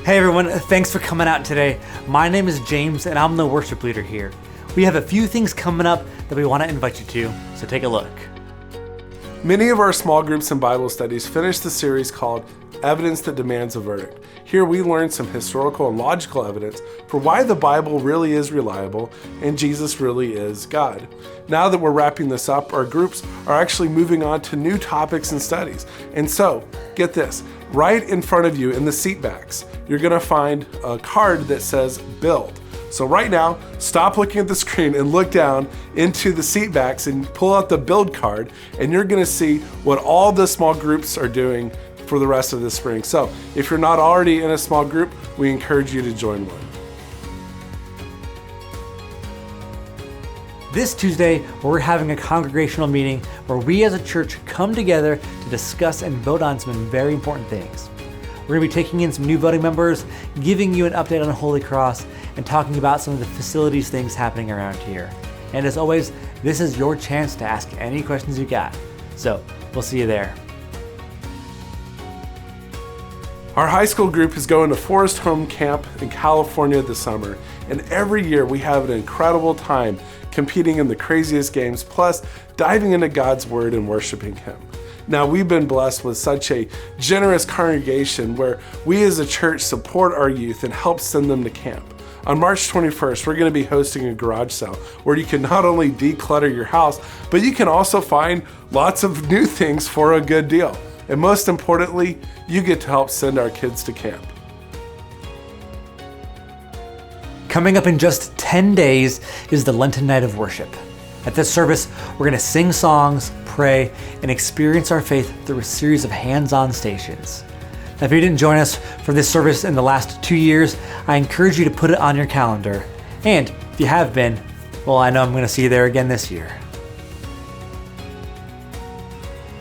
Hey everyone, thanks for coming out today. My name is James and I'm the worship leader here. We have a few things coming up that we want to invite you to, so take a look. Many of our small groups and Bible studies finish the series called Evidence That Demands a Verdict. Here we learn some historical and logical evidence for why the Bible really is reliable and Jesus really is God. Now that we're wrapping this up, our groups are actually moving on to new topics and studies. And so, get this, right in front of you in the seat backs, you're gonna find a card that says Build. So right now, stop looking at the screen and look down into the seat backs and pull out the Build card, and you're gonna see what all the small groups are doing for the rest of the spring. So if you're not already in a small group, we encourage you to join one. This Tuesday, we're having a congregational meeting where we as a church come together to discuss and vote on some very important things. We're gonna be taking in some new voting members, giving you an update on Holy Cross, and talking about some of the facilities things happening around here. And as always, this is your chance to ask any questions you got. So we'll see you there. Our high school group is going to Forest Home Camp in California this summer, and every year we have an incredible time competing in the craziest games, plus diving into God's Word and worshiping Him. Now, we've been blessed with such a generous congregation where we as a church support our youth and help send them to camp. On March 21st, we're going to be hosting a garage sale where you can not only declutter your house, but you can also find lots of new things for a good deal. And most importantly, you get to help send our kids to camp. Coming up in just 10 days is the Lenten Night of Worship. At this service, we're gonna sing songs, pray, and experience our faith through a series of hands-on stations. Now, if you didn't join us for this service in the last 2 years, I encourage you to put it on your calendar. And if you have been, well, I know I'm gonna see you there again this year.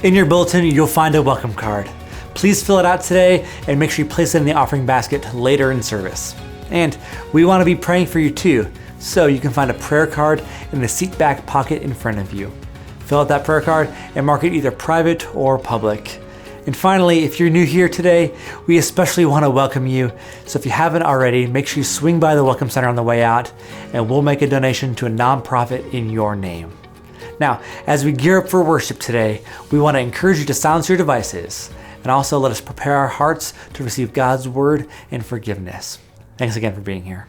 In your bulletin, you'll find a welcome card. Please fill it out today and make sure you place it in the offering basket later in service. And we want to be praying for you too, so you can find a prayer card in the seat back pocket in front of you. Fill out that prayer card and mark it either private or public. And finally, if you're new here today, we especially want to welcome you. So if you haven't already, make sure you swing by the Welcome Center on the way out, and we'll make a donation to a nonprofit in your name. Now, as we gear up for worship today, we want to encourage you to silence your devices and also let us prepare our hearts to receive God's word and forgiveness. Thanks again for being here.